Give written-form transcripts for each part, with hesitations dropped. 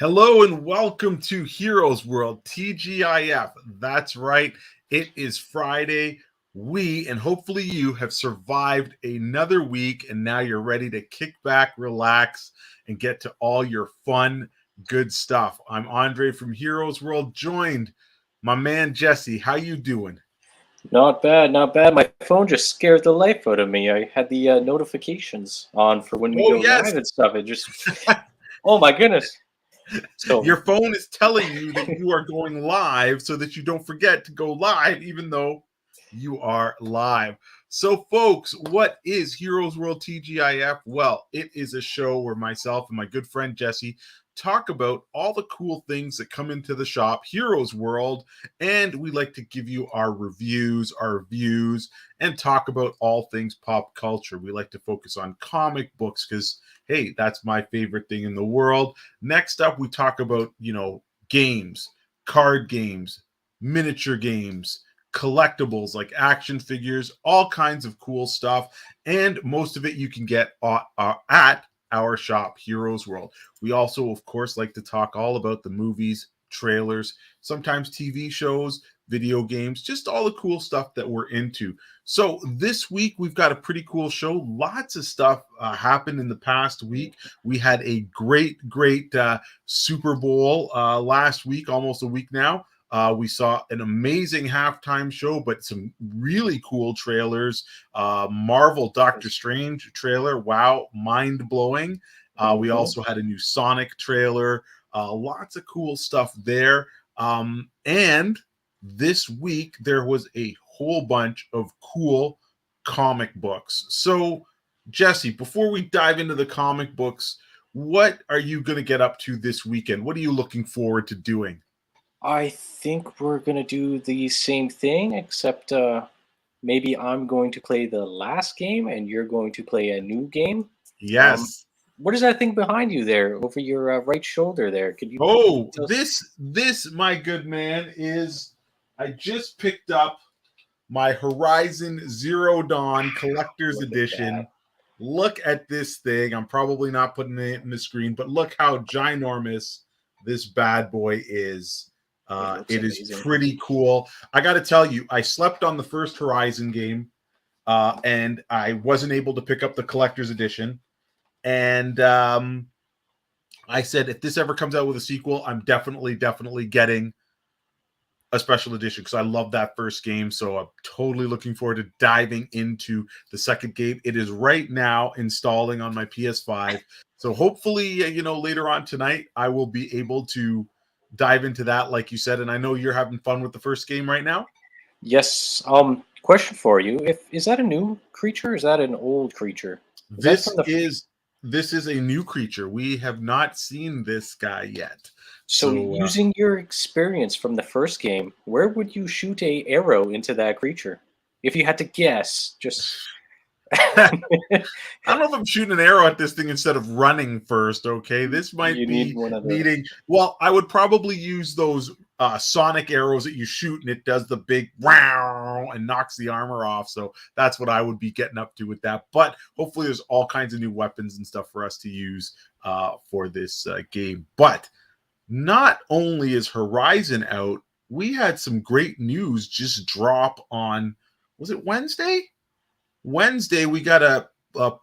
Hello and welcome to Heroes World TGIF. That's right, it is Friday. We and hopefully you have survived another week, and now you're ready to kick back, relax, and get to all your fun, good stuff. I'm Andre from Heroes World, joined my man Jesse. How you doing? Not bad, not bad. My phone just scared the life out of me. I had the notifications on for when we Oh go yes, live and stuff. It just, oh my goodness. So your phone is telling you that you are going live so that you don't forget to go live, even though you are live. So, folks, what is Heroes World TGIF? Well, it is a show where myself and my good friend Jesse talk about all the cool things that come into the shop, Heroes World, and we like to give you our reviews, our views, and talk about all things pop culture. We like to focus on comic books because, hey, that's my favorite thing in the world. Next up, we talk about, games, card games, miniature games, collectibles like action figures, all kinds of cool stuff. And most of it you can get at our shop, Heroes World. We also, of course, like to talk all about the movies, trailers, sometimes TV shows, video games, just all the cool stuff that we're into. So this week we've got a pretty cool show. Lots of stuff happened in the past week. We had a great Super Bowl last week, almost a week now. We saw an amazing halftime show, but some really cool trailers. Marvel Doctor Strange trailer, wow, mind-blowing. We also had a new Sonic trailer. Lots of cool stuff there. And this week, there was a whole bunch of cool comic books. So, Jesse, before we dive into the comic books, what are you going to get up to this weekend? What are you looking forward to doing? I think we're gonna do the same thing, except maybe I'm going to play the last game and you're going to play a new game. Um, Yes. what is that thing behind you there, over your right shoulder there? Could you Oh, tell us? this, my good man, is I just picked up my Horizon Zero Dawn Collector's Look at that. Edition. Look at this thing. I'm probably not putting it in the screen, but look how ginormous this bad boy is. It looks It is amazing. pretty cool. I got to tell you, I slept on the first Horizon game, and I wasn't able to pick up the Collector's Edition. And I said, if this ever comes out with a sequel, I'm definitely getting a special edition because I love that first game. So I'm totally looking forward to diving into the second game. It is right now installing on my PS5. So hopefully, later on tonight, I will be able to dive into that, like you said. And I know you're having fun with the first game right now. Yes. Question for you: If is that a new creature? Or is that an old creature? Is that from This the? is this is a new creature. We have not seen this guy yet. So, So using your experience from the first game, where would you shoot a arrow into that creature? If you had to guess, just I don't know if I'm shooting an arrow at this thing instead of running first. Okay, this might you need be one of those. needing. Well, I would probably use those sonic arrows that you shoot, and it does the big wow and knocks the armor off. So that's what I would be getting up to with that. But hopefully, there's all kinds of new weapons and stuff for us to use for this game. But not only is Horizon out, we had some great news just drop on. Was it Wednesday? Wednesday, we got a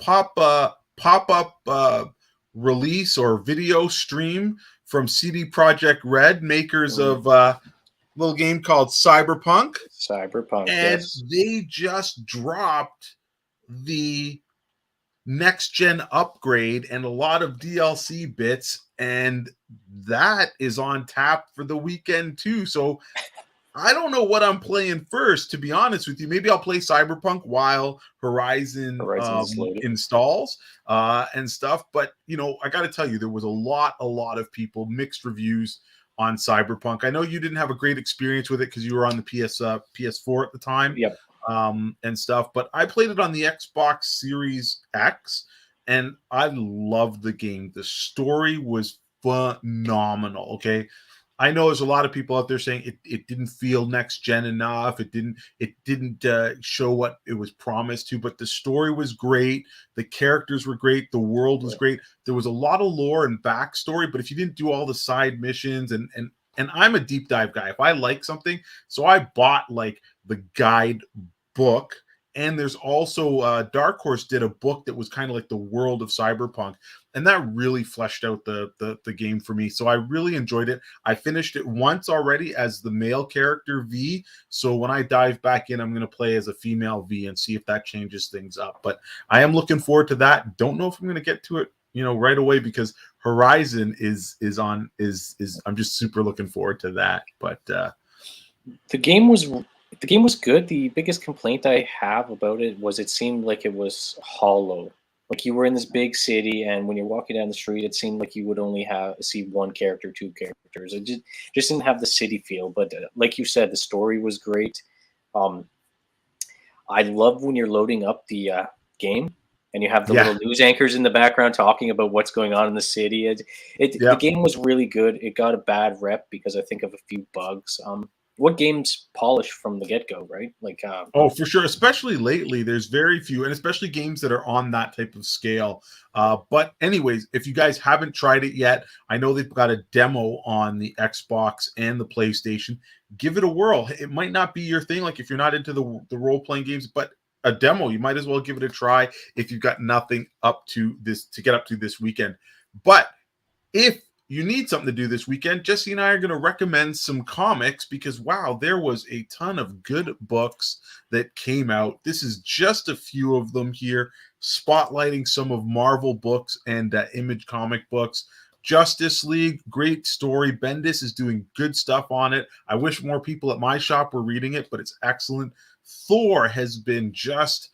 pop-up release or video stream from CD Projekt Red, makers of a little game called Cyberpunk, Cyberpunk, and yes. they just dropped the next gen upgrade and a lot of DLC bits, and that is on tap for the weekend too. So I don't know what I'm playing first, to be honest with you. Maybe I'll play Cyberpunk while Horizon Horizon is loading. installs and stuff. But I got to tell you, there was a lot of people mixed reviews on Cyberpunk. I know you didn't have a great experience with it because you were on the PS4 at the time, Yep. and stuff. But I played it on the Xbox Series X, and I loved the game. The story was phenomenal. Okay. I know there's a lot of people out there saying it didn't feel next gen enough. It didn't show what it was promised to, but the story was great. The characters were great. The world was great. There was a lot of lore and backstory, but if you didn't do all the side missions and I'm a deep dive guy. If I like something, so I bought like the guide book. And there's also Dark Horse did a book that was kind of like the world of Cyberpunk, and that really fleshed out the game for me. So I really enjoyed it. I finished it once already as the male character V. So when I dive back in, I'm going to play as a female V and see if that changes things up. But I am looking forward to that. Don't know if I'm going to get to it, right away, because Horizon is I'm just super looking forward to that. But the game was good. The biggest complaint I have about it was it seemed like it was hollow. Like you were in this big city, and when you're walking down the street, it seemed like you would only see one character, two characters. It just didn't have the city feel. But like you said, the story was great. I love when you're loading up the game and you have the little news anchors in the background talking about what's going on in the city. The game was really good. It got a bad rep because I think of a few bugs. What games polish from the get-go, right? Like oh, for sure. Especially lately, there's very few, and especially games that are on that type of scale. But anyways, if you guys haven't tried it yet, I know they've got a demo on the Xbox and the PlayStation. Give it a whirl. It might not be your thing, like if you're not into the role-playing games, but a demo, you might as well give it a try if you've got nothing to get up to this weekend. But if you need something to do this weekend, Jesse and I are going to recommend some comics because, wow, there was a ton of good books that came out. This is just a few of them here, spotlighting some of Marvel books and Image comic books. Justice League, great story. Bendis is doing good stuff on it. I wish more people at my shop were reading it, but it's excellent. Thor has been just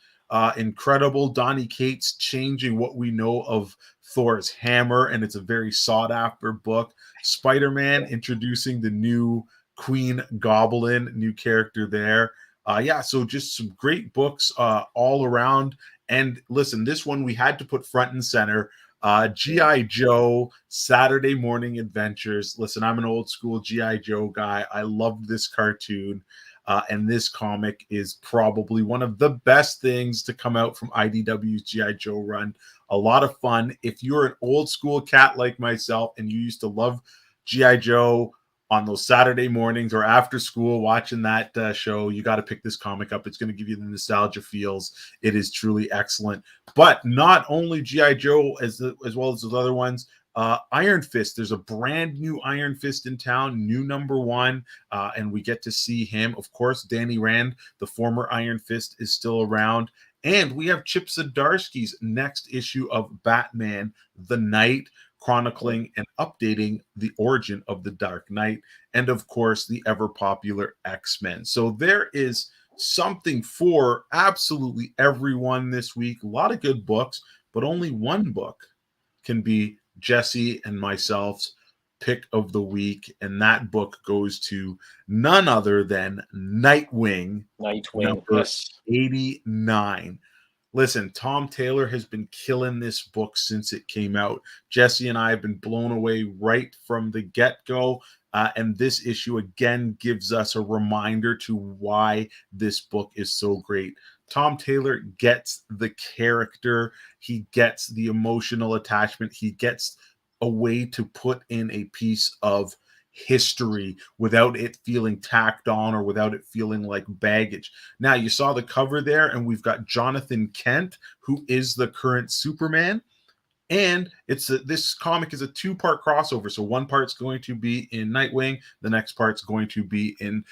incredible. Donny Cates changing what we know of Thor's hammer, and it's a very sought after book. Spider-Man introducing the new Queen Goblin, new character there. So just some great books all around. And listen, this one we had to put front and center. G.I. Joe, Saturday Morning Adventures. Listen, I'm an old school G.I. Joe guy. I loved this cartoon. And this comic is probably one of the best things to come out from IDW's G.I. Joe run. A lot of fun. If you're an old school cat like myself and you used to love G.I. Joe on those Saturday mornings or after school watching that show, you got to pick this comic up. It's going to give you the nostalgia feels. It is truly excellent. But not only G.I. Joe as well as those other ones, Iron Fist. There's a brand new Iron Fist in town, new #1, and we get to see him. Of course, Danny Rand, the former Iron Fist, is still around. And we have Chip Zdarsky's next issue of Batman the Knight, chronicling and updating the origin of the Dark Knight, and of course, the ever-popular X-Men. So there is something for absolutely everyone this week. A lot of good books, but only one book can be Jesse and myself's pick of the week, and that book goes to none other than Nightwing number yes. 89. Listen, Tom Taylor has been killing this book since it came out. Jesse and I have been blown away right from the get-go. And this issue again gives us a reminder to why this book is so great. Tom Taylor gets the character. He gets the emotional attachment. He gets a way to put in a piece of history without it feeling tacked on or without it feeling like baggage. Now, you saw the cover there, and we've got Jonathan Kent, who is the current Superman. And this comic is a 2-part crossover. So one part's going to be in Nightwing, the next part's going to be in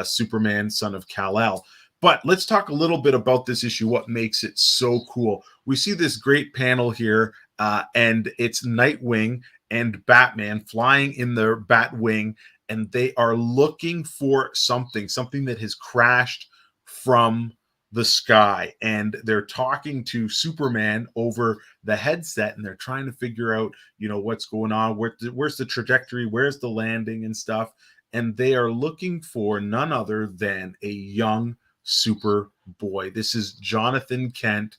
Superman, Son of Kal-El. But let's talk a little bit about this issue, what makes it so cool. We see this great panel here, and it's Nightwing and Batman flying in their Batwing, and they are looking for something that has crashed from the sky. And they're talking to Superman over the headset, and they're trying to figure out, what's going on, where's the trajectory, where's the landing and stuff. And they are looking for none other than a young Superboy. This is Jonathan Kent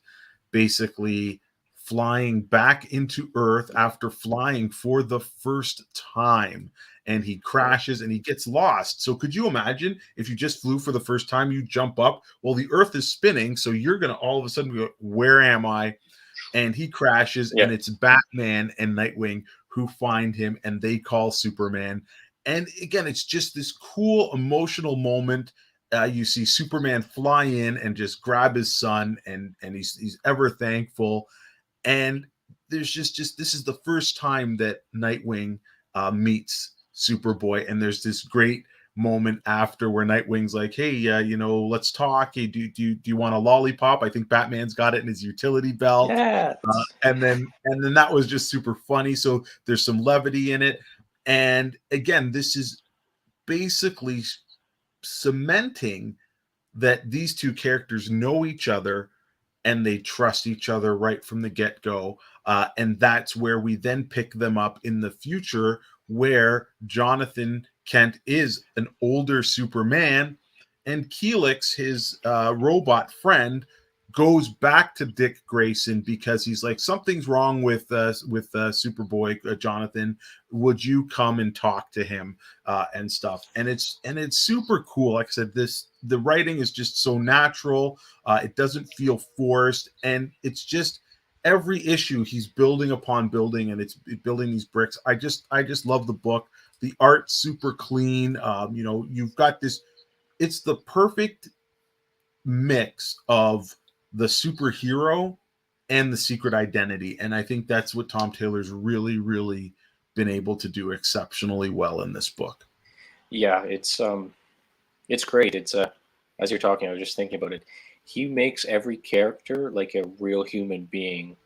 basically flying back into Earth after flying for the first time. and he crashes and he gets lost. So could you imagine if you just flew for the first time, you jump up, well, the earth is spinning, so you're going to all of a sudden go, where am I? And he crashes, and it's Batman and Nightwing who find him, and they call Superman. And again, it's just this cool emotional moment. You see Superman fly in and just grab his son, and he's ever thankful. And there's just this is the first time that Nightwing meets Superboy, and there's this great moment after where Nightwing's like, "Hey, let's talk. Hey, do you want a lollipop? I think Batman's got it in his utility belt." Yeah. And then that was just super funny. So there's some levity in it, and again, this is basically cementing that these two characters know each other and they trust each other right from the get-go. And that's where we then pick them up in the future, where Jonathan Kent is an older Superman, and Keelix, his robot friend, goes back to Dick Grayson because he's like, something's wrong with Superboy, Jonathan. Would you come and talk to him and stuff? And it's super cool. Like I said, the writing is just so natural. It doesn't feel forced, and it's just every issue he's building upon building, and it's building these bricks. I just love the book. The art's super clean. You've got this. It's the perfect mix of the superhero and the secret identity, and I think that's what Tom Taylor's really, really been able to do exceptionally well in this book. Yeah, it's great. It's as you're talking, I was just thinking about it. He makes every character like a real human being.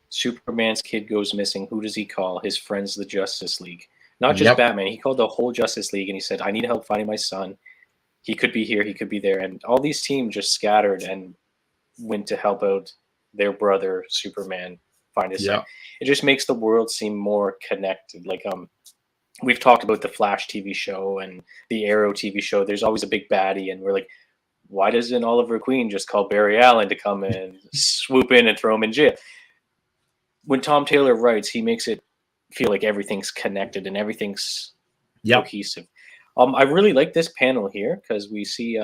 Superman's kid goes missing. Who does he call? His friends, the Justice League. Not just Batman. He called the whole Justice League and he said, "I need help finding my son. He could be here. He could be there." And all these teams just scattered and went to help out their brother Superman find his son. It just makes the world seem more connected. Like we've talked about the Flash TV show and the Arrow TV show. There's always a big baddie, and we're like, why doesn't Oliver Queen just call Barry Allen to come and swoop in and throw him in jail? When Tom Taylor writes, he makes it feel like everything's connected and everything's cohesive. I really like this panel here because we see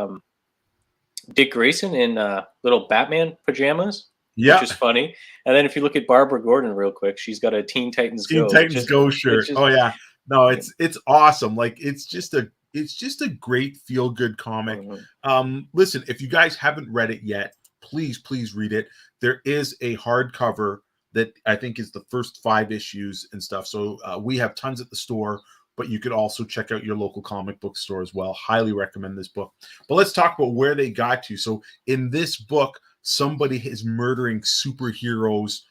Dick Grayson in little Batman pajamas, which is funny. And then if you look at Barbara Gordon real quick, she's got a Teen Titans Go shirt. Oh yeah, no, it's awesome. Like it's just a great feel good comic. Listen, if you guys haven't read it yet, please read it. There is a hardcover that I think is the first 5 issues and stuff. So we have tons at the store, but you could also check out your local comic book store as well. Highly recommend this book. But let's talk about where they got to. So in this book, somebody is murdering superheroes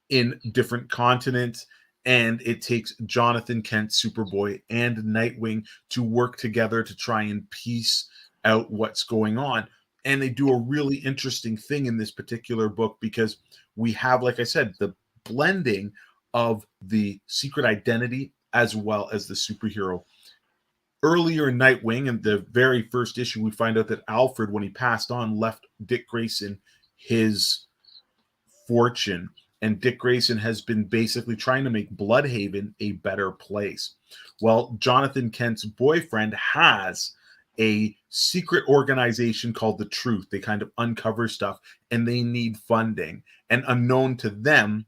in different continents, and it takes Jonathan Kent, Superboy, and Nightwing to work together to try and piece out what's going on. And they do a really interesting thing in this particular book because we have, like I said, the blending of the secret identity as well as the superhero. Earlier in Nightwing, in the very first issue, we find out that Alfred, when he passed on, left Dick Grayson his fortune. And Dick Grayson has been basically trying to make Bloodhaven a better place. Well, Jonathan Kent's boyfriend has a secret organization called The Truth. They kind of uncover stuff, and they need funding. And unknown to them,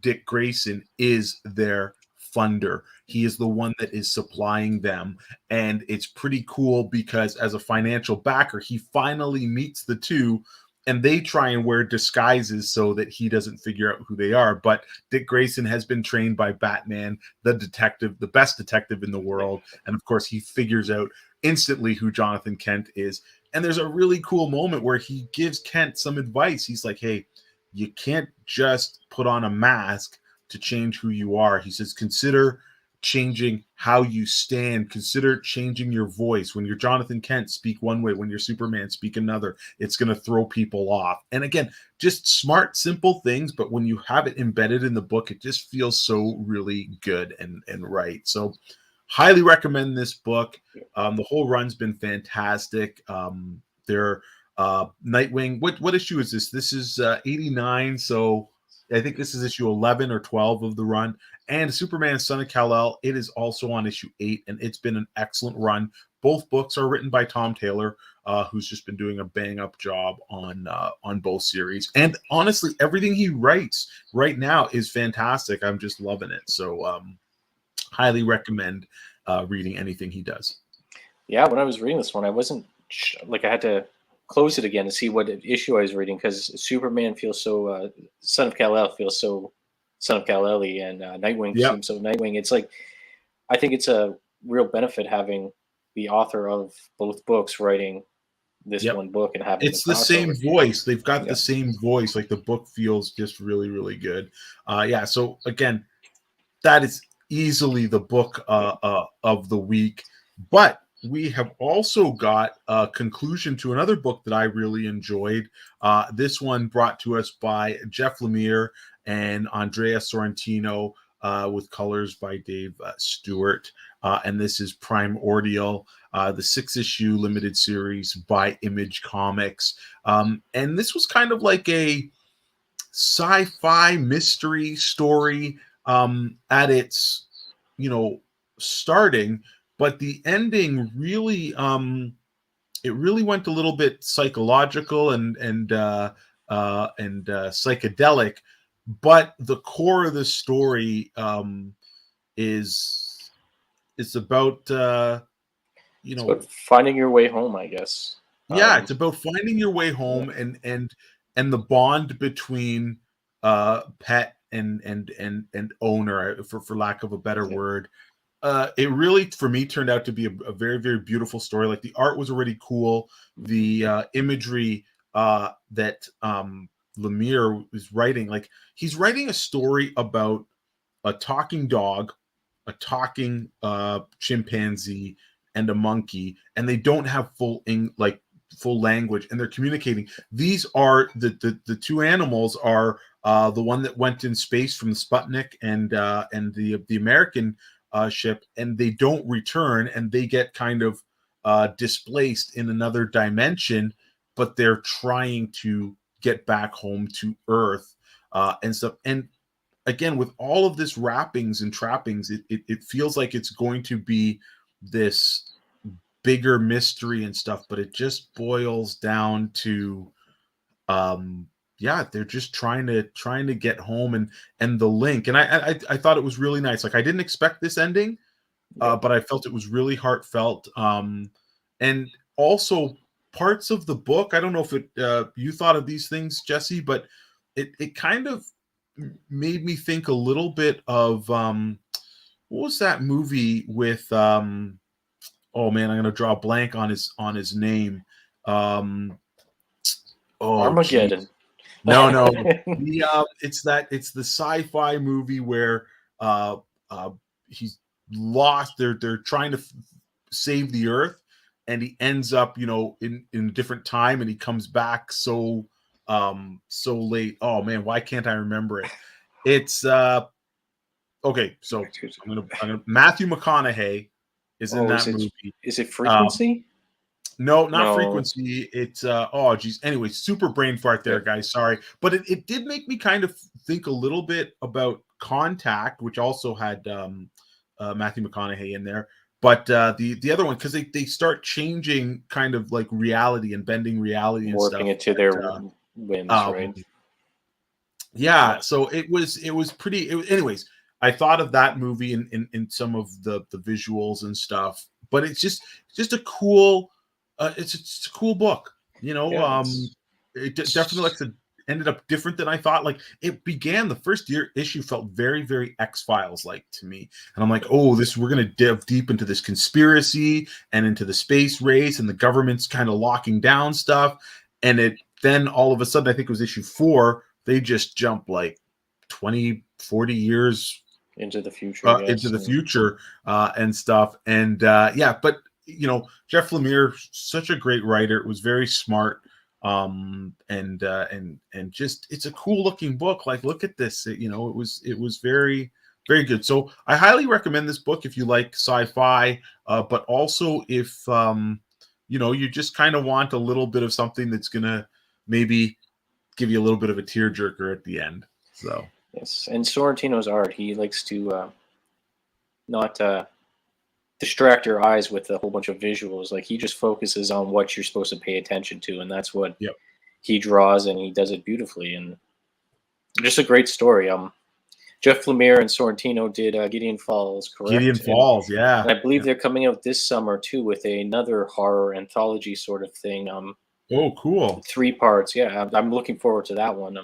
Dick Grayson is their funder. He is the one that is supplying them. And it's pretty cool because as a financial backer, he finally meets the two, and they try and wear disguises so that he doesn't figure out who they are. But Dick Grayson has been trained by Batman, the detective, the best detective in the world. And of course, he figures out instantly who Jonathan Kent is. And there's a really cool moment where he gives Kent some advice. He's like, hey, you can't just put on a mask to change who you are. He says, consider changing how you stand. Consider changing your voice. When you're Jonathan Kent, speak one way. When you're Superman, speak another. It's going to throw people off. And again, just smart, simple things, but when you have it embedded in the book, it just feels so really good and right. So highly recommend this book. The whole run's been fantastic. Nightwing, what issue is this? This is 89, so I think this is issue 11 or 12 of the run. And Superman Son of Kal-El, it is also on issue 8, and it's been an excellent run. Both books are written by Tom Taylor, who's just been doing a bang-up job on both series. And honestly, everything he writes right now is fantastic. I'm just loving it. So highly recommend reading anything he does. Yeah, when I was reading this one, I wasn't like, I had to close it again to see what issue I was reading, because Superman feels so Son of Kal-El feels so Son of Kal-El, and Nightwing seems so Nightwing. It's like, I think it's a real benefit having the author of both books writing this one book and having it's the same voice. They've got the same voice. Like, the book feels just really, really good. So again, that is easily the book of the week. But we have also got a conclusion to another book that I really enjoyed. This one brought to us by Jeff Lemire and Andrea Sorrentino, with colors by Dave Stewart. And this is Primordial, the 6-issue limited series by Image Comics. And this was kind of like a sci-fi mystery story at its, starting, but the ending really, it really went a little bit psychological and psychedelic. But the core of the story is about it's about finding your way home, I guess. It's about finding your way home, and the bond between pet and owner, for lack of a better word. It really, for me, turned out to be a very, very beautiful story. Like, the art was already cool. The imagery that Lemire was writing, like, he's writing a story about a talking dog, a talking chimpanzee, and a monkey, and they don't have full language, and they're communicating. These are the two animals are the one that went in space from the Sputnik and the American ship, and they don't return, and they get kind of displaced in another dimension, but they're trying to get back home to Earth and stuff. And again, with all of this wrappings and trappings, it feels like it's going to be this bigger mystery and stuff, but it just boils down to they're just trying to get home, and the link. And I thought it was really nice. Like, I didn't expect this ending, but I felt it was really heartfelt. And also parts of the book, I don't know if you thought of these things, Jesse, but it kind of made me think a little bit of what was that movie with oh man, I'm gonna draw a blank on his name. Armageddon. Geez. No. It's the sci-fi movie where he's lost. They're trying to save the Earth, and he ends up, in a different time, and he comes back so late. Oh man, why can't I remember it? It's okay. So I'm gonna Matthew McConaughey is in that movie. Is it Frequency? No, not Frequency. It's Anyway, super brain fart there, guys. Sorry, but it did make me kind of think a little bit about Contact, which also had Matthew McConaughey in there. But the other one, because they start changing kind of like reality and bending reality and warping it to their whims, right? Yeah, so it was pretty. Anyways, I thought of that movie in some of the visuals and stuff. But it's just a cool. It's a cool book, It definitely ended up different than I thought. Like, it began, the first issue felt very, very X-Files like to me, and I'm like, oh, we're gonna dive deep into this conspiracy and into the space race, and the government's kind of locking down stuff, and then all of a sudden, I think it was issue 4, they just jump like 20, 40 years into the future, and stuff, and but. Jeff Lemire, such a great writer. It was very smart, and just, it's a cool looking book. Like, look at this. It was very, very good. So I highly recommend this book if you like sci-fi, but also if you just kind of want a little bit of something that's gonna maybe give you a little bit of a tearjerker at the end. So yes, and Sorrentino's art, he likes to not distract your eyes with a whole bunch of visuals. Like he just focuses on what you're supposed to pay attention to, and that's what yep. he draws, and he does it beautifully. And just a great story. Jeff Lemire and Sorrentino did Gideon Falls, correct? Gideon Falls, yeah. And I believe they're coming out this summer too with another horror anthology sort of thing. Oh, cool. 3 parts. Yeah, I'm looking forward to that one.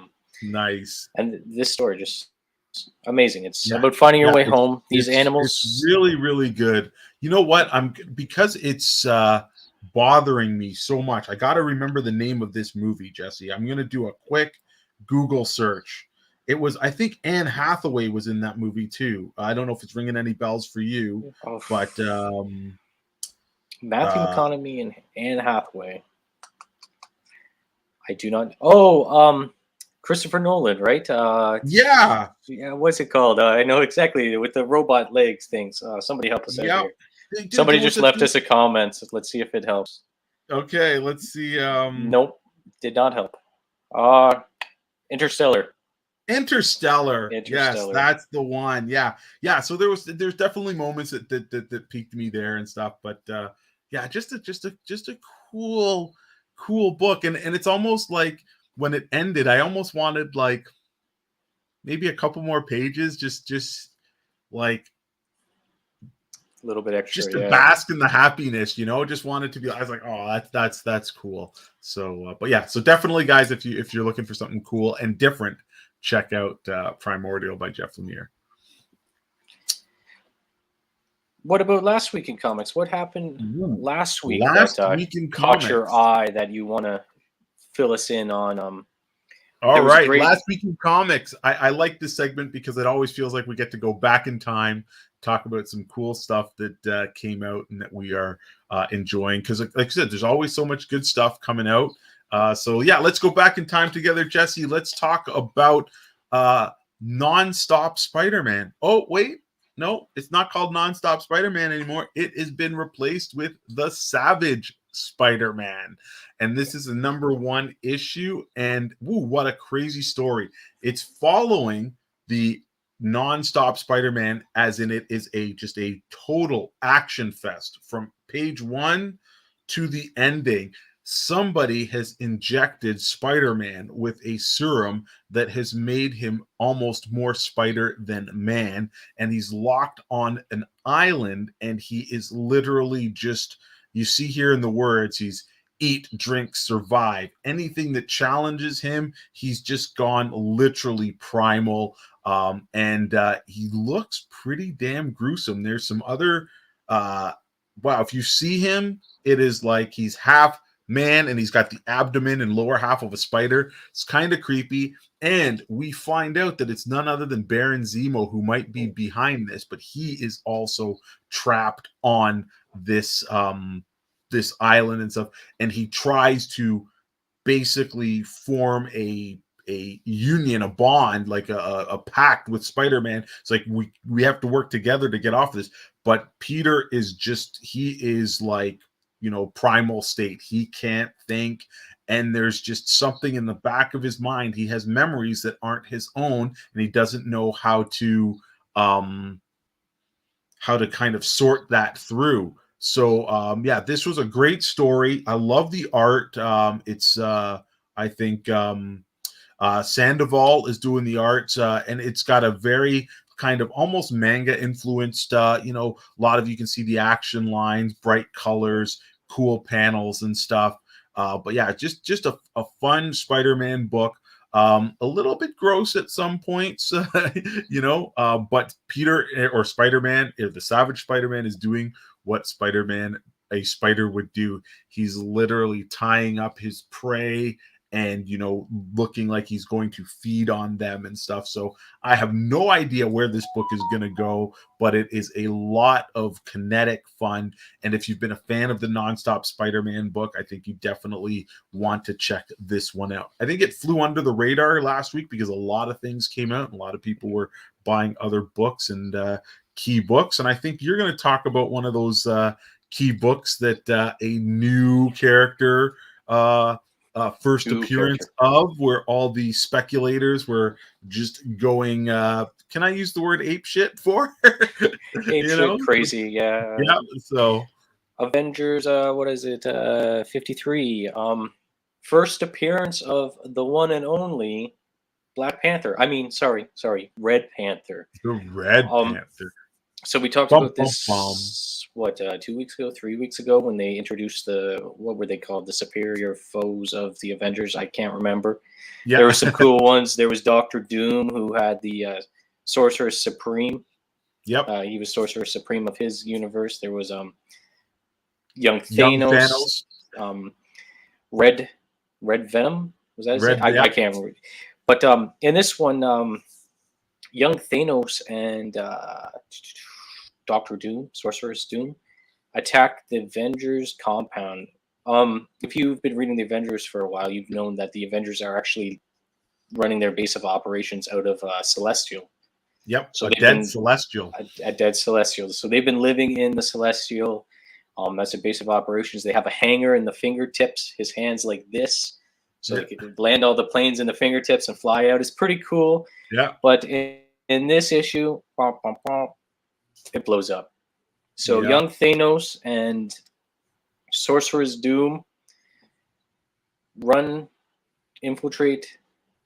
Nice. And this story just amazing. It's about finding your way home. These animals. It's really, really good. You know what? Because it's bothering me so much. I got to remember the name of this movie, Jesse. I'm going to do a quick Google search. It was, I think Anne Hathaway was in that movie too. I don't know if it's ringing any bells for you, but Matthew McConaughey and Anne Hathaway. I do not. Oh, Christopher Nolan, right? Yeah. What's it called? I know exactly, with the robot legs things. Somebody help us out here. Somebody just left us a comment. So let's see if it helps. Okay, let's see. Nope, did not help. Interstellar. Yes, that's the one. Yeah. So there's definitely moments that piqued me there and stuff, but yeah, just a cool book, and it's almost like when it ended, I almost wanted like maybe a couple more pages, just like a little bit extra, just to bask in the happiness, just wanted to be. I was like, oh, that's cool. So, but yeah, so definitely, guys, if you're looking for something cool and different, check out Primordial by Jeff Lemire. What about last week in comics? What happened last week week in caught comics. your eye that you want to fill us in on? All right, last week in comics. I like this segment because it always feels like we get to go back in time, talk about some cool stuff that came out and that we are enjoying. Because like I said, there's always so much good stuff coming out. So yeah, let's go back in time together, Jesse. Let's talk about Non-Stop Spider-Man. Oh, wait. No, it's not called Non-Stop Spider-Man anymore. It has been replaced with The Savage Spider-Man. And this is a #1 issue. And what a crazy story. It's following the Non-Stop Spider-Man, as in it is just a total action fest from page 1 to the ending. Somebody has injected Spider-Man with a serum that has made him almost more spider than man, and he's locked on an island, and he is literally just, you see here in the words, he's eat, drink, survive. Anything that challenges him, he's just gone literally primal, and he looks pretty damn gruesome. There's some other if you see him, it is like he's half man and he's got the abdomen and lower half of a spider. It's kind of creepy, and we find out that it's none other than Baron Zemo who might be behind this, but he is also trapped on this this island and stuff, and he tries to basically form a union, a bond, like a pact with Spider-Man. It's like we have to work together to get off this. But Peter is he is like, primal state. He can't think, and there's just something in the back of his mind. He has memories that aren't his own, and he doesn't know how to kind of sort that through. So yeah, this was a great story. I love the art. It's I think Sandoval is doing the art, and it's got a very kind of almost manga influenced, a lot of, you can see the action lines, bright colors, cool panels and stuff. But yeah, just a fun Spider-Man book. A little bit gross at some points, but Peter, or Spider-Man, the Savage Spider-Man, is doing what a spider would do. He's literally tying up his prey and, looking like he's going to feed on them and stuff. So I have no idea where this book is going to go, but it is a lot of kinetic fun. And if you've been a fan of the Non-Stop Spider-Man book, I think you definitely want to check this one out. I think it flew under the radar last week because a lot of things came out and a lot of people were buying other books and key books. And I think you're going to talk about one of those key books that a new character first New appearance character. of, where all the speculators were just going, can I use the word ape shit for? Ape You shit know? crazy, yeah. Yeah, so Avengers, what is it? 53. First appearance of the one and only Black Panther. I mean, sorry, Red Panther. the Red Um, Panther. so we talked Bum, about bum, bum. this, what, 2 weeks ago, 3 weeks ago, when they introduced what were they called? The superior foes of the Avengers. I can't remember. There were Yeah. some cool ones. There was Doctor Doom, who had the Sorcerer Supreme. Yep. He was Sorcerer Supreme of his universe. There was young Young Thanos, Thanos. Red Venom. Was that his name? Red, yeah. I can't remember. But in this one, young Thanos and Doctor Doom, Sorceress Doom, attack the Avengers compound. If you've been reading the Avengers for a while, you've known that the Avengers are actually running their base of operations out of Celestial. Yep. So A they've dead been Celestial. a dead Celestial. So they've been living in the Celestial. That's a base of operations. They have a hanger in the fingertips, his hands like this, so Yeah. they could land all the planes in the fingertips and fly out. It's pretty cool. Yeah. But in this issue, it blows up. So Yeah. young Thanos and Sorcerer's Doom infiltrate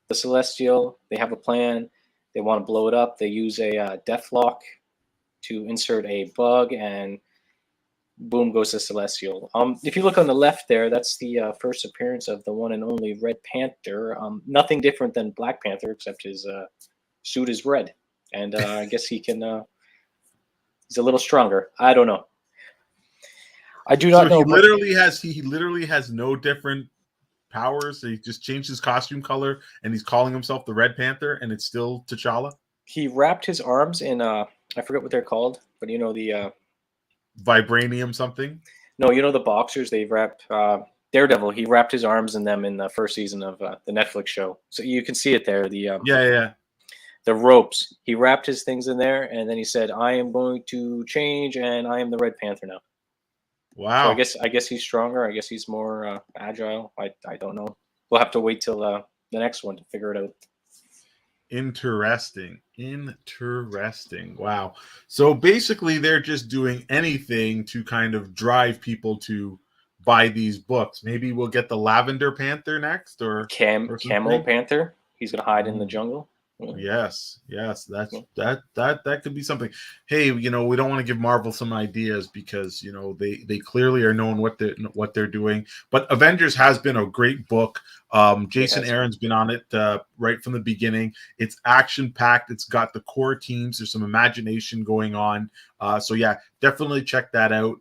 the Celestial. They have a plan. They want to blow it up. They use a Deathlock to insert a bug, and boom goes the Celestial. If you look on the left there, that's the first appearance of the one and only Red Panther. Nothing different than Black Panther, except his suit is red, and I guess he can. He's a little stronger. I don't know. I do not know. He literally has no different powers. He just changed his costume color, and he's calling himself the Red Panther, and it's still T'Challa. He wrapped his arms in I forget what they're called, but you know the Vibranium something. no, you know the boxers they wrap. Daredevil, he wrapped his arms in them in the first season of the Netflix show, so you can see it there. Yeah. The ropes. He wrapped his things in there, and then he said, "I am going to change, and I am the Red Panther now." Wow. So I guess he's stronger. I guess he's more agile. I don't know. We'll have to wait till the next one to figure it out. Interesting. Wow. So basically, they're just doing anything to kind of drive people to buy these books. Maybe we'll get the Lavender Panther next, or Camo Panther. He's gonna hide in the jungle. Yes, that could be something. Hey, we don't want to give Marvel some ideas, because they clearly are knowing what they're doing. But Avengers has been a great book. Jason Aaron's been on it right from the beginning. It's action packed. It's got the core teams. There's some imagination going on. So yeah, definitely check that out.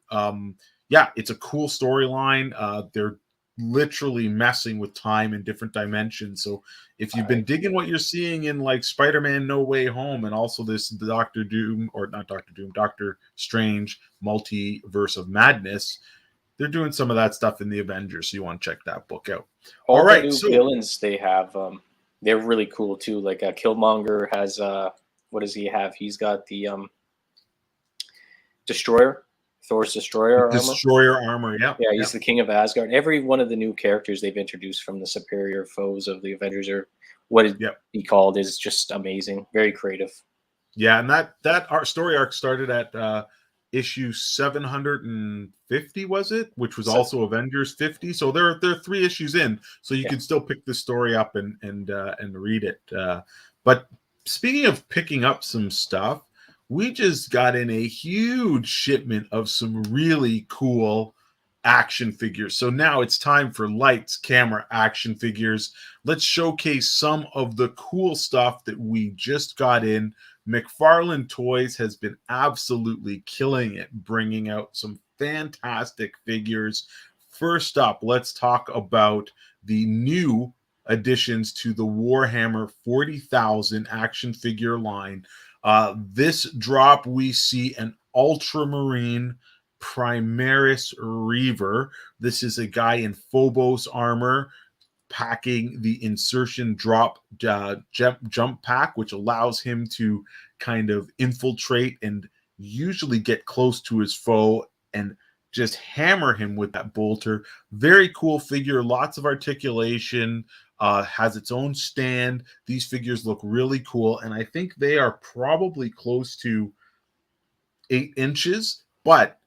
Yeah, it's a cool storyline. They're literally messing with time in different dimensions. So if you've been digging what you're seeing in like Spider-Man No Way Home, and also this Doctor Strange multiverse of madness, they're doing some of that stuff in the Avengers. So you want to check that book out. All right, the new villains they have, they're really cool too. Like Killmonger has what does he have? He's got the Destroyer. Thor's Destroyer armor. Yeah. Yeah, he's the king of Asgard. Every one of the new characters they've introduced from the superior foes of the Avengers, or what it be called, is just amazing. Very creative. Yeah, and that story arc started at issue 750, was it? Which was also Avengers 50. So they're 3 issues in, so you can still pick this story up and read it. But speaking of picking up some stuff, we just got in a huge shipment of some really cool action figures. So now it's time for lights, camera, action figures. Let's showcase some of the cool stuff that we just got in. MacFarlane Toys has been absolutely killing it, bringing out some fantastic figures. First up, let's talk about the new additions to the Warhammer 40,000 action figure line. This drop, we see an Ultramarine Primaris Reaver. This is a guy in Phobos armor packing the insertion drop jump pack, which allows him to kind of infiltrate and usually get close to his foe and just hammer him with that bolter. Very cool figure, lots of articulation, has its own stand. These figures look really cool, and I think they are probably close to 8 inches, but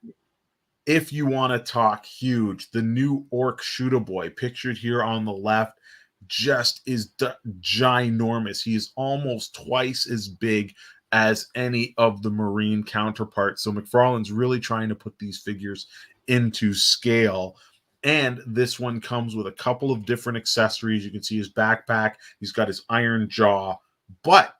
if you want to talk huge, the new Orc Shooter Boy, pictured here on the left, just is ginormous. He is almost twice as big as any of the Marine counterparts. So MacFarlane's really trying to put these figures into scale. And this one comes with a couple of different accessories. You can see his backpack. He's got his iron jaw. But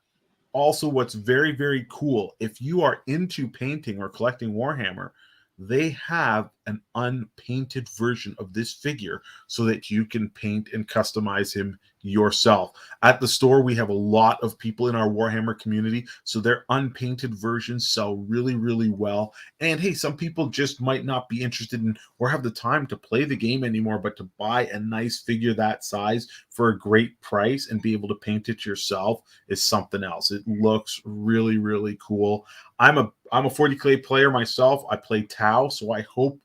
also, what's very, very cool, if you are into painting or collecting Warhammer, they have an unpainted version of this figure so that you can paint and customize him yourself. At the store, we have a lot of people in our Warhammer community, so their unpainted versions sell really, really well. And hey, some people just might not be interested in or have the time to play the game anymore, but to buy a nice figure that size for a great price and be able to paint it yourself is something else. It looks really, really cool. I'm a 40K player myself. I play Tau, so I hope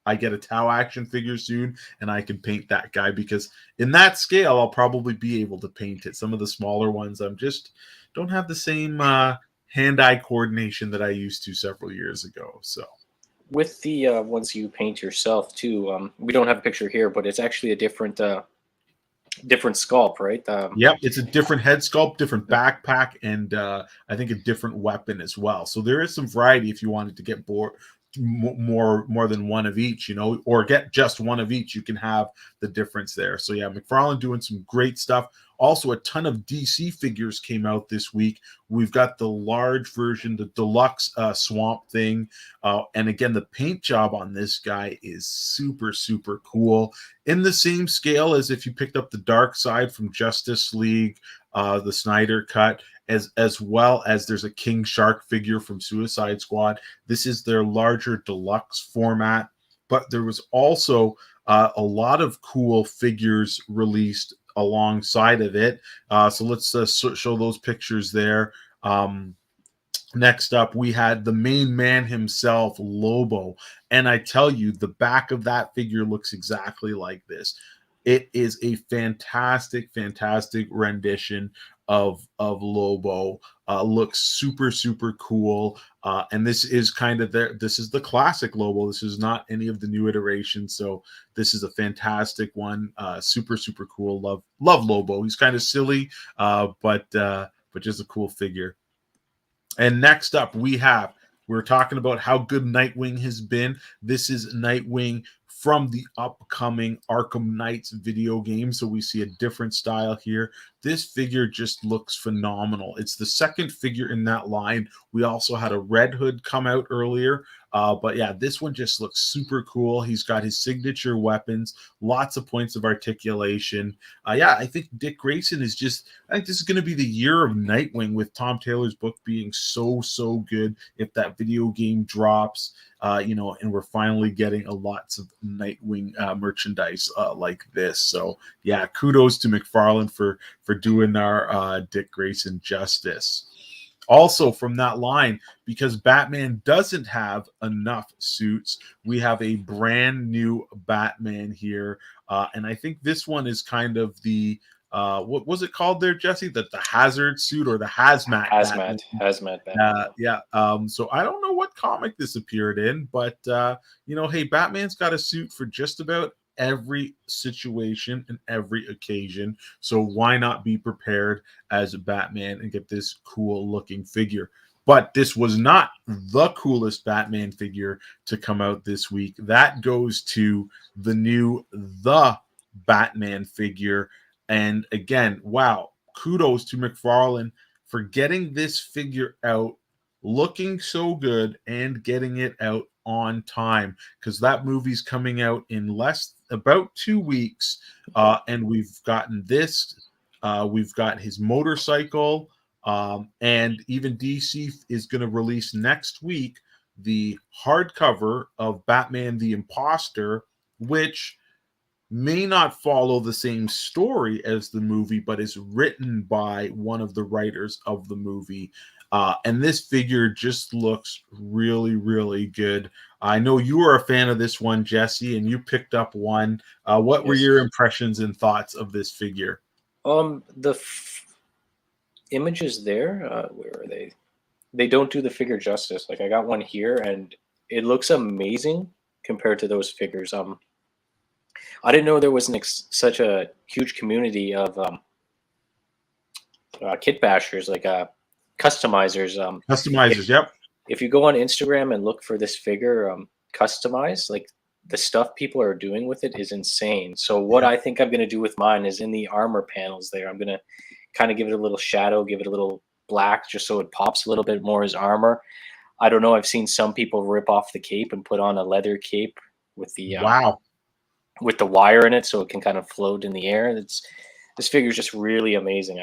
I get a Tau action figure soon and I can paint that guy, because in that scale, I'll probably be able to paint it. Some of the smaller ones, I'm just don't have the same hand-eye coordination that I used to several years ago. So With the ones you paint yourself too, we don't have a picture here, but it's actually a different sculpt, right? yep, it's a different head sculpt, different backpack, and I think a different weapon as well. So there is some variety if you wanted to get more than one of each, or get just one of each. You can have the difference there. So yeah, MacFarlane doing some great stuff. Also, a ton of DC figures came out this week. We've got the large version, the deluxe Swamp Thing. And again, the paint job on this guy is super, super cool. In the same scale as if you picked up the Dark Side from Justice League, the Snyder Cut, as well as there's a King Shark figure from Suicide Squad. This is their larger deluxe format. But there was also a lot of cool figures released alongside of it. So let's show those pictures there. Next up, we had the main man himself, Lobo. And I tell you, the back of that figure looks exactly like this. It is a fantastic, fantastic rendition of Lobo. Looks super, super cool. And this is kind of this is the classic Lobo. This is not any of the new iterations. So this is a fantastic one. Super, super cool. Love Lobo. He's kind of silly, but just a cool figure. And next up, we're talking about how good Nightwing has been. This is Nightwing from the upcoming Arkham Knights video game. So we see a different style here. This figure just looks phenomenal. It's the second figure in that line. We also had a Red Hood come out earlier. But yeah, this one just looks super cool. He's got his signature weapons, lots of points of articulation. Yeah, I think Dick Grayson I think this is going to be the year of Nightwing, with Tom Taylor's book being so, so good. If that video game drops, and we're finally getting lots of Nightwing merchandise like this. So yeah, kudos to MacFarlane for doing our Dick Grayson justice. Also from that line, because Batman doesn't have enough suits, we have a brand new Batman here. And I think this one is kind of the, what was it called there, Jesse? The hazard suit or the hazmat Batman. Yeah. So I don't know what comic this appeared in, but, hey, Batman's got a suit for just about every situation and every occasion. So why not be prepared as a Batman and get this cool looking figure? But this was not the coolest Batman figure to come out this week. That goes to the new The Batman figure. And again, wow, kudos to MacFarlane for getting this figure out, looking so good, and getting it out on time, because that movie's coming out in about 2 weeks. And we've gotten this. We've got his motorcycle. And even DC is going to release next week the hardcover of Batman the Imposter, which may not follow the same story as the movie, but is written by one of the writers of the movie. And this figure just looks really, really good. I know you were a fan of this one, Jesse, and you picked up one. What were Yes. your impressions and thoughts of this figure? The images there, where are they? They don't do the figure justice. Like I got one here, and it looks amazing compared to those figures. I didn't know there was such a huge community of kit bashers, like customizers. Customizers, yep. If you go on Instagram and look for this figure customized, like the stuff people are doing with it is insane. So what I think I'm going to do with mine is in the armor panels there, I'm going to kind of give it a little shadow, give it a little black, just so it pops a little bit more as armor. I don't know. I've seen some people rip off the cape and put on a leather cape with the Wow. with the wire in it, so it can kind of float in the air. This figure is just really amazing.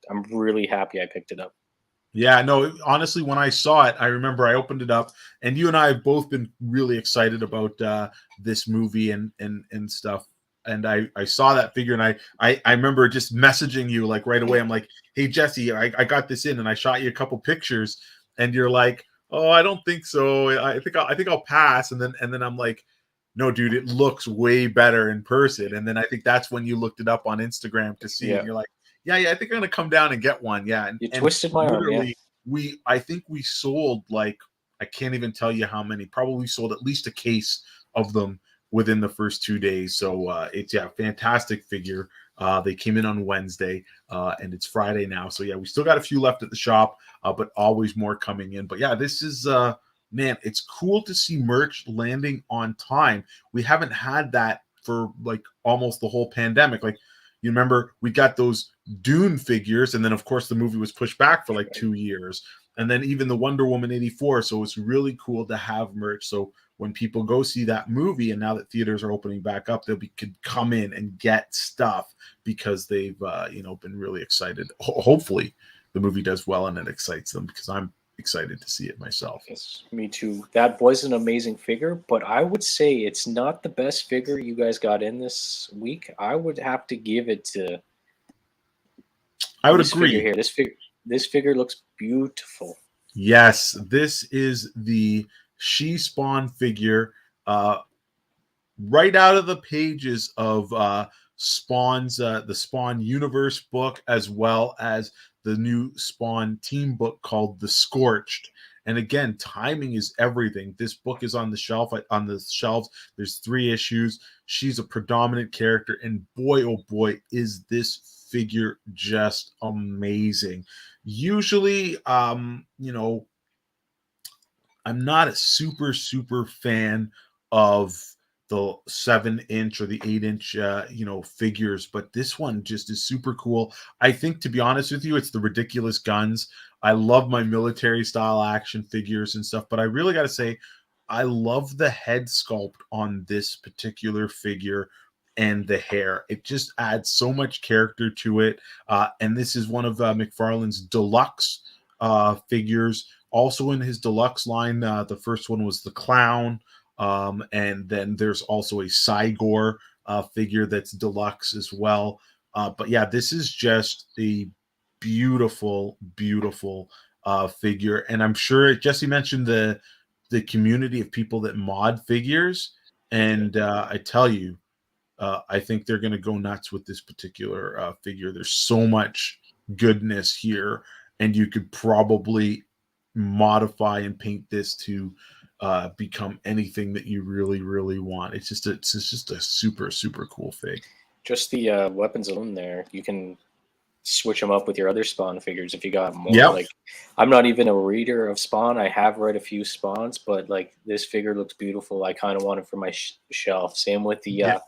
I'm really happy I picked it up. Yeah, no, honestly, when I saw it, I remember I opened it up, and you and I have both been really excited about this movie and stuff. And I saw that figure, and I remember just messaging you like right away. I'm like, hey Jesse, I got this in, and I shot you a couple pictures, and you're like, oh, I don't think so. I think I'll pass. And then I'm like, no, dude, it looks way better in person. And then I think that's when you looked it up on Instagram to see, and you're like, yeah, I think I'm gonna come down and get one. Yeah, You twisted my arm. Yeah, I think we sold like, I can't even tell you how many. Probably sold at least a case of them within the first 2 days. So it's fantastic figure. They came in on Wednesday, and it's Friday now. So yeah, we still got a few left at the shop, but always more coming in. But yeah, this is man, it's cool to see merch landing on time. We haven't had that for like almost the whole pandemic. Like, you remember we got those Dune figures, and then of course the movie was pushed back for like 2 years, and then even the Wonder Woman 84. So it's really cool to have merch. So when people go see that movie, and now that theaters are opening back up, could come in and get stuff because they've been really excited. Hopefully the movie does well and it excites them, because I'm excited to see it myself. Yes, me too. That was an amazing figure, but I would say it's not the best figure you guys got in this week. I would have to give it to. I would this agree. Figure here. This figure looks beautiful. Yes, this is the She Spawn figure, right out of the pages of Spawn's the Spawn Universe book, as well as the new Spawn team book called The Scorched. And again, timing is everything. This book is on the shelves. There's 3 issues. She's a predominant character, and boy, oh boy, is this figure just amazing. Usually, I'm not a super fan of the 7-inch or the 8-inch, figures, but this one just is super cool. I think, to be honest with you, it's the ridiculous guns. I love my military style action figures and stuff, but I really got to say, I love the head sculpt on this particular figure and the hair. It just adds so much character to it. And this is one of MacFarlane's deluxe figures. Also in his deluxe line, the first one was the clown. And then there's also a Cygor figure that's deluxe as well. But yeah, this is just a beautiful figure. And I'm sure Jesse mentioned the community of people that mod figures. And I tell you, I think they're going to go nuts with this particular figure. There's so much goodness here, and you could probably modify and paint this to become anything that you really want. It's just a super cool fig. Just the weapons alone there, you can switch them up with your other Spawn figures if you got more. Yep. Like, I'm not even a reader of Spawn. I have read a few Spawns, but like this figure looks beautiful. I kind of want it for my shelf. Same with the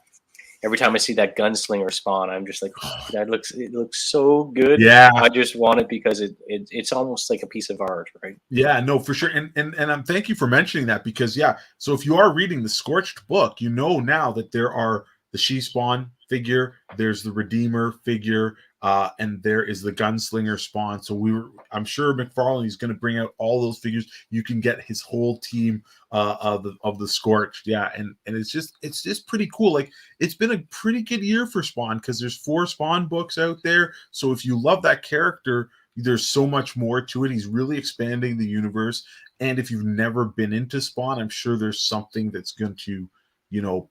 every time I see that gunslinger Spawn, I'm just like, oh, it looks so good. Yeah, I just want it because it's almost like a piece of art, right? Yeah, no, for sure. And I'm thank you for mentioning that, because so if you are reading the Scorched book, you know now that there are the She Spawn figure, there's the Redeemer figure, and there is the Gunslinger Spawn. So I'm sure MacFarlane is going to bring out all those figures. You can get his whole team of the Scorched. Yeah, and it's just pretty cool. Like, it's been a pretty good year for Spawn, because there's 4 Spawn books out there. So if you love that character, There's so much more to it. He's really expanding the universe. And if you've never been into Spawn, I'm sure there's something that's going to,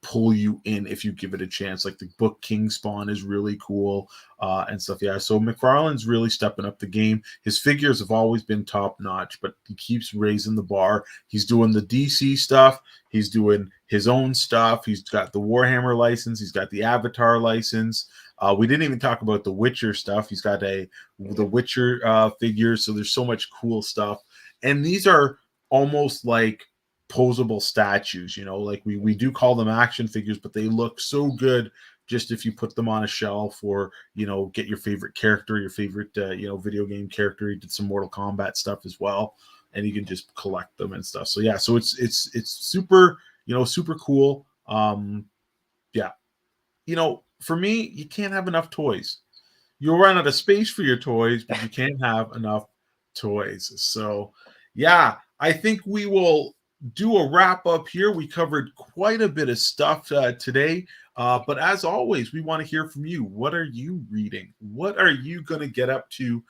pull you in if you give it a chance. Like the book King Spawn is really cool and stuff. Yeah. So MacFarlane's really stepping up the game. His figures have always been top notch, but he keeps raising the bar. He's doing the DC stuff. He's doing his own stuff. He's got the Warhammer license. He's got the Avatar license. We didn't even talk about the Witcher stuff. He's got the Witcher figures. So there's so much cool stuff. And these are almost like posable statues, like we do call them action figures, but they look so good just if you put them on a shelf or, get your favorite character, your favorite, video game character. He did some Mortal Kombat stuff as well. And you can just collect them and stuff. So yeah, so it's super, super cool. Yeah. For me, you can't have enough toys. You'll run out of space for your toys, but you can't have enough toys. So, yeah, I think we will do a wrap up here. We covered quite a bit of stuff today. But as always, we want to hear from you. What are you reading? What are you going to get up to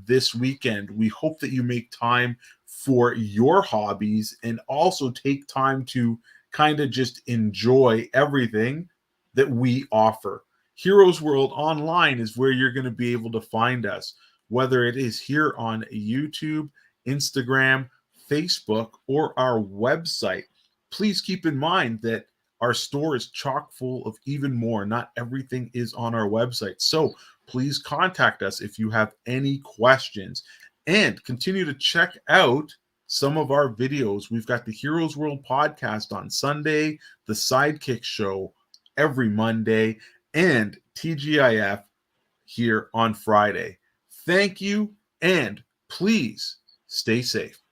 this weekend? We hope that you make time for your hobbies and also take time to kind of just enjoy everything that we offer. Heroes World Online is where you're going to be able to find us, whether it is here on YouTube, Instagram, Facebook, or our website. Please keep in mind that our store is chock full of even more. Not everything is on our website. So please contact us if you have any questions and continue to check out some of our videos. We've got the Heroes World podcast on Sunday, the Sidekick show every Monday, and TGIF here on Friday. Thank you, and please stay safe.